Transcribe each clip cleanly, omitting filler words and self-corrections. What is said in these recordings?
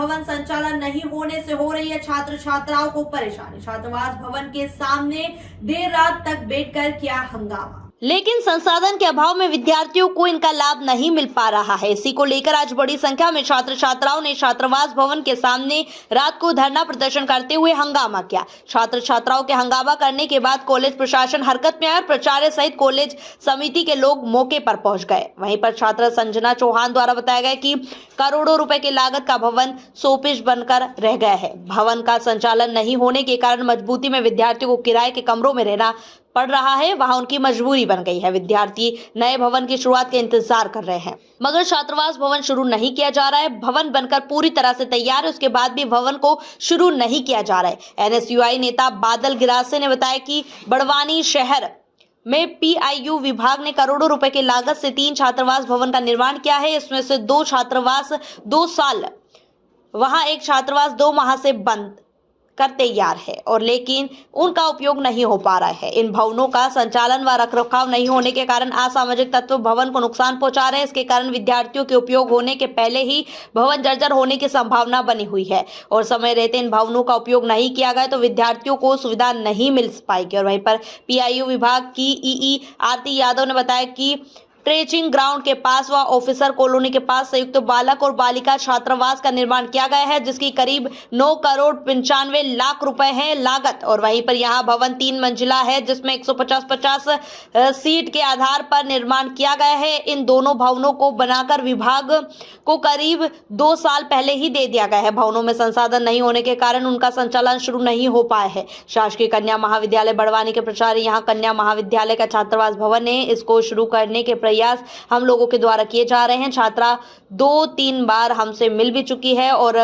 भवन संचालन नहीं होने से हो रही है छात्र छात्राओं को परेशानी। छात्रावास भवन के सामने देर रात तक बैठकर किया हंगामा, लेकिन संसाधन के अभाव में विद्यार्थियों को इनका लाभ नहीं मिल पा रहा है। इसी को लेकर आज बड़ी संख्या में छात्र छात्राओं ने छात्रावास भवन के सामने रात को धरना प्रदर्शन करते हुए हंगामा किया। छात्र छात्राओं के हंगामा करने के बाद कॉलेज प्रशासन हरकत में आया और प्राचार्य सहित कॉलेज समिति के लोग मौके पर पहुंच गए। वहीं पर छात्रा संजना चौहान द्वारा बताया गया कि करोड़ों रुपए की लागत का भवन शोपीस बनकर रह गया है। भवन का संचालन नहीं होने के कारण मजबूती में विद्यार्थियों को किराए के कमरों में रहना पड़ रहा है। वहां उनकी मजबूरी बन गई है। विद्यार्थी नए भवन की शुरुआत के इंतजार कर रहे हैं, मगर छात्रावास भवन शुरू नहीं किया जा रहा है। भवन बनकर पूरी तरह से तैयार है, उसके बाद भी भवन को शुरू नहीं किया जा रहा है। एनएसयूआई नेता बादल गिरासे ने बताया कि बड़वानी शहर में पीआईयू विभाग ने करोड़ों रुपए की लागत से 3 छात्रावास भवन का निर्माण किया है। इसमें से 2 छात्रावास 2 साल, वहां एक छात्रावास 2 माह से बंद कर तैयार है और लेकिन उनका उपयोग नहीं हो पा रहा है। इन भवनों का संचालन व रखरखाव नहीं होने के कारण असामाजिक तत्व भवन को नुकसान पहुंचा रहे हैं। इसके कारण विद्यार्थियों के उपयोग होने के पहले ही भवन जर्जर होने की संभावना बनी हुई है और समय रहते इन भवनों का उपयोग नहीं किया गया तो विद्यार्थियों को सुविधा नहीं मिल पाएगी। और वहीं पर पीआईयू विभाग की ईई आरती यादव ने बताया कि ट्रेचिंग ग्राउंड के पास व ऑफिसर कॉलोनी के पास संयुक्त बालक और बालिका छात्रावास का निर्माण किया गया है, जिसकी करीब 9 करोड़ 95 लाख रुपए है लागत। और वहीं पर यहां भवन 3 मंजिला है, जिसमें 150-50 सीट के आधार पर निर्माण किया गया है। इन दोनों भवनों को बनाकर विभाग को करीब 2 साल पहले ही दे दिया गया है। भवनों में संसाधन नहीं होने के कारण उनका संचालन शुरू नहीं हो पाया है। शासकीय कन्या महाविद्यालय बड़वानी के प्राचार्य यहाँ कन्या महाविद्यालय का छात्रावास भवन है, इसको शुरू करने के प्रयास हम लोगों के द्वारा किए जा रहे हैं। छात्रा 2-3 बार हमसे मिल भी चुकी है और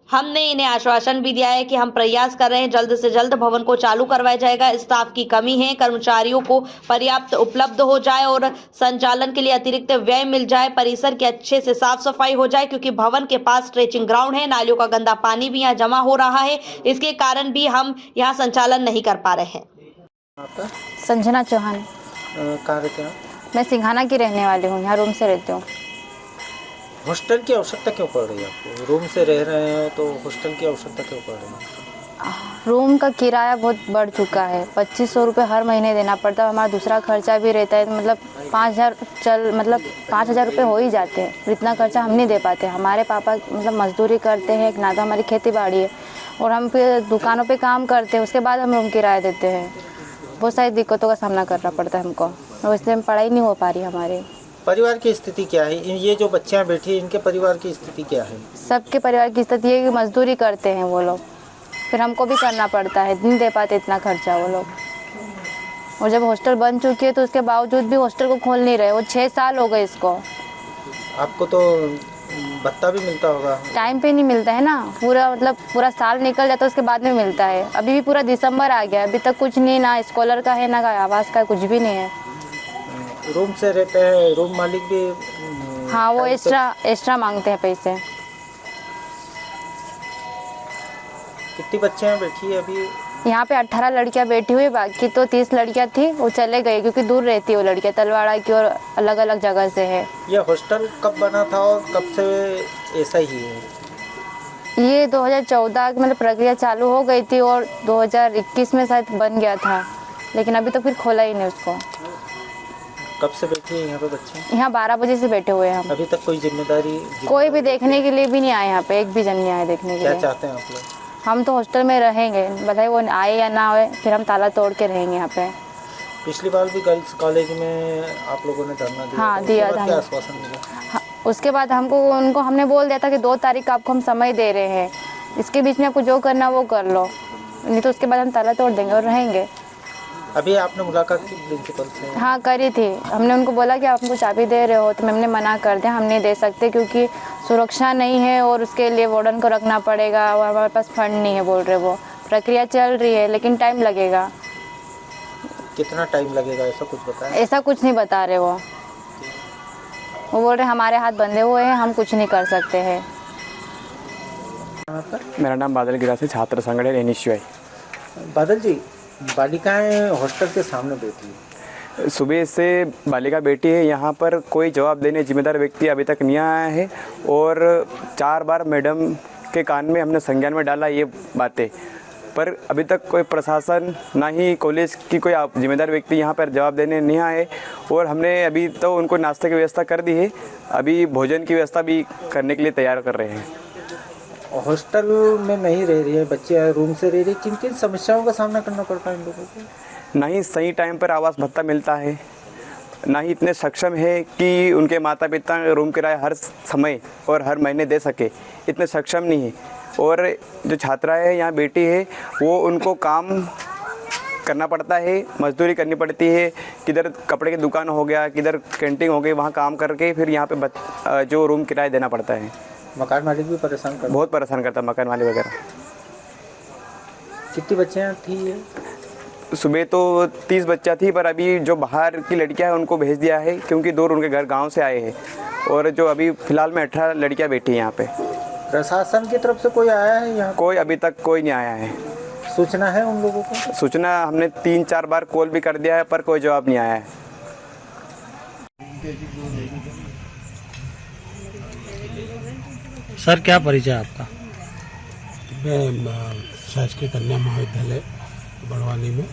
हमने इन्हें आश्वासन भी दिया है कि हम प्रयास कर रहे हैं, जल्द से जल्द भवन को चालू करवाया जाएगा। स्टाफ की कमी है, कर्मचारियों को पर्याप्त उपलब्ध हो जाए और संचालन के लिए अतिरिक्त व्यय मिल जाए, परिसर की अच्छे से साफ सफाई हो जाए, क्योंकि भवन के पास स्ट्रेचिंग ग्राउंड है, नालियों का गंदा पानी भी यहाँ जमा हो रहा है। इसके कारण भी हम यहाँ संचालन नहीं कर पा रहे हैं। संजना चौहान। कहाँ रहते हैं? मैं सिंघाना की रहने वाली हूँ, यहाँ रूम से रहती हूँ। हॉस्टल की आवश्यकता क्यों पड़ रही है आपको? रूम से रह रहे हैं तो हॉस्टल की आवश्यकता क्यों पड़ रही है? रूम का किराया बहुत बढ़ चुका है, 2500 रुपये हर महीने देना पड़ता है। हमारा दूसरा खर्चा भी रहता है, मतलब 5,000 रुपये हो ही जाते हैं। इतना खर्चा हम नहीं दे पाते। हमारे पापा मतलब मजदूरी करते हैं, एक ना तो हमारी खेती बाड़ी है और हम फिर दुकानों पे काम करते हैं, उसके बाद हम रूम किराया देते हैं। बहुत सारी दिक्कतों का सामना करना पड़ता है हमको और इसलिए हम पढ़ाई नहीं हो पा रही हमारी। परिवार की स्थिति क्या है? ये जो बच्चियां बैठी हैं, इनके परिवार की स्थिति क्या है? सबके परिवार की स्थिति है कि मजदूरी करते हैं वो लोग, फिर हमको भी करना पड़ता है, नहीं दे पाते इतना खर्चा वो लोग। और जब हॉस्टल बन चुकी है तो उसके बावजूद भी हॉस्टल को खोल नहीं रहे। वो 6 साल हो गए इसको। आपको तो भत्ता भी मिलता होगा? टाइम पे नहीं मिलता है ना, पूरा साल निकल जाता है, उसके बाद में मिलता है। अभी भी पूरा दिसंबर आ गया, अभी तक कुछ नहीं, ना स्कॉलर का है ना आवास का, कुछ भी नहीं है। रूम से रहते हैं, रूम मालिक भी? हाँ, वो एक्स्ट्रा मांगते हैं पैसे। कितनी बच्चियां बैठी है अभी? यहाँ पे 18 लड़कियाँ बैठी हुई, बाकी तो 30 लड़कियाँ थी, वो चले गए क्योंकि दूर रहती है वो लड़कियाँ, तलवाड़ा की और अलग अलग जगह से है। ये हॉस्टल कब बना था और कब से ऐसा ही है? ये 2014 मतलब प्रक्रिया चालू हो गई थी और 2021 में शायद बन गया था, लेकिन अभी तो फिर खोला ही नहीं उसको। कब से बैठी है यहाँ पे बच्चे? यहाँ 12 बजे से बैठे हुए हैं हम। अभी तक कोई जिम्मेदारी? कोई भी देखने के लिए भी नहीं आए यहाँ पे, एक भी जन नहीं आए देखने के लिए। क्या चाहते हैं आप लोग? हम तो हॉस्टल में रहेंगे, भले वो आए या ना आए, फिर हम ताला तोड़ के रहेंगे यहाँ पे। पिछली बार भी गर्ल्स कॉलेज में आप लोगों ने धरना दिया? हाँ, दिया था। क्या आश्वासन मिला? हाँ, उसके बाद हमने बोल दिया था कि 2 तारीख का आपको हम समय दे रहे हैं, इसके बीच में आपको जो करना वो कर लो, नहीं तो उसके बाद हम ताला तोड़ देंगे और रहेंगे। अभी आपने मुलाकात की प्रिंसिपल से? हाँ, करी थी। हमने उनको बोला कि आप हमको चाबी दे रहे हो, तो मैम ने मना कर दिया, हम नहीं दे सकते क्योंकि सुरक्षा नहीं है और उसके लिए वार्डन को रखना पड़ेगा और हमारे पास फंड नहीं है, बोल रहे वो। प्रक्रिया चल रही है लेकिन टाइम लगेगा। कितना टाइम लगेगा ऐसा कुछ बताएं? ऐसा कुछ नहीं बता रहे वो बोल रहे हमारे हाथ बंधे हुए हैं, हम कुछ नहीं कर सकते हैं। मेरा नाम बादल गिरासे, छात्र संगठन एनएसयूआई। बादल जी, बालिकाएं हॉस्टल के सामने बैठी है, सुबह से बालिका बेटी है, यहाँ पर कोई जवाब देने जिम्मेदार व्यक्ति अभी तक नहीं आया है और 4 बार मैडम के कान में हमने संज्ञान में डाला ये बातें, पर अभी तक कोई प्रशासन ना ही कॉलेज की कोई जिम्मेदार व्यक्ति यहाँ पर जवाब देने नहीं आए। और हमने अभी तो उनको नाश्ते की व्यवस्था कर दी है, अभी भोजन की व्यवस्था भी करने के लिए तैयार कर रहे हैं। हॉस्टल में नहीं रह रही है बच्चे, रूम से रह रही है, किन किन समस्याओं का सामना करना पड़ता है इन लोगों को? ना ही सही टाइम पर आवास भत्ता मिलता है, ना ही इतने सक्षम है कि उनके माता पिता रूम किराया हर समय और हर महीने दे सके, इतने सक्षम नहीं है। और जो छात्राएं हैं यहाँ बेटी है वो उनको काम करना पड़ता है, मजदूरी करनी पड़ती है, किधर कपड़े की दुकान हो गया, किधर कैंटीन हो गई, वहाँ काम करके फिर यहाँ पे जो रूम किराया देना पड़ता है। मकान मालिक भी परेशान करता, बहुत परेशान करता है मकान मालिक वगैरह। कितनी बच्चियाँ थी ये? सुबह तो 30 बच्चा थी, पर अभी जो बाहर की लड़कियां हैं उनको भेज दिया है क्योंकि दूर उनके घर गांव से आए हैं। और जो अभी फ़िलहाल में 18 लड़कियां बैठी हैं यहाँ पे। प्रशासन की तरफ से कोई आया है यहाँ? कोई अभी तक कोई नहीं आया है। सूचना है उन लोगों को? सूचना हमने 3-4 बार कॉल भी कर दिया है पर कोई जवाब नहीं आया है। सर क्या परिचय आपका? मैं शासकीय कन्या महाविद्यालय बड़वानी में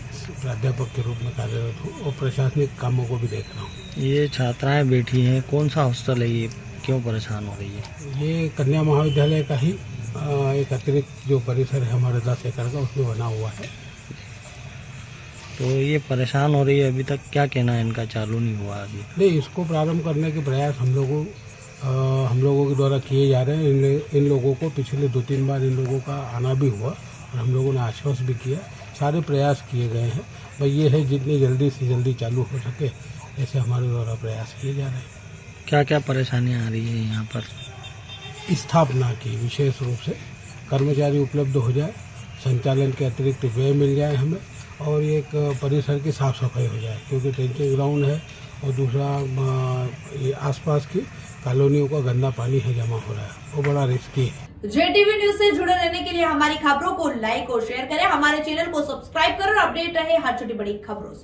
प्राध्यापक के रूप में कार्यरत हूँ और प्रशासनिक कामों को भी देख रहा हूँ। ये छात्राएं बैठी हैं, कौन सा हॉस्टल है ये, क्यों परेशान हो रही है? ये कन्या महाविद्यालय का ही एक अतिरिक्त जो परिसर है हमारे 10 एकड़ का, उसमें बना हुआ है। तो ये परेशान हो रही है, अभी तक क्या कहना है इनका, चालू नहीं हुआ अभी? नहीं, इसको प्रारंभ करने के प्रयास हम लोगों के द्वारा किए जा रहे हैं। इन लोगों को पिछले 2-3 बार इन लोगों का आना भी हुआ और हम लोगों ने आश्वस्त भी किया, सारे प्रयास किए गए हैं। भाई ये है जितनी जल्दी से जल्दी चालू हो सके ऐसे हमारे द्वारा प्रयास किए जा रहे हैं। क्या क्या परेशानियां आ रही है यहाँ पर? स्थापना की विशेष रूप से कर्मचारी उपलब्ध हो जाए, संचालन के अतिरिक्त व्यय मिल जाए हमें, और एक परिसर की साफ सफाई हो जाए क्योंकि टेंटिंग ग्राउंड है और दूसरा ये आसपास की कॉलोनियों का गंदा पानी है जमा हो रहा है, वो बड़ा रिस्की है। JTV न्यूज से जुड़े रहने के लिए हमारी खबरों को लाइक और शेयर करें, हमारे चैनल को सब्सक्राइब करें और अपडेट रहे हर छोटी बड़ी खबरों से।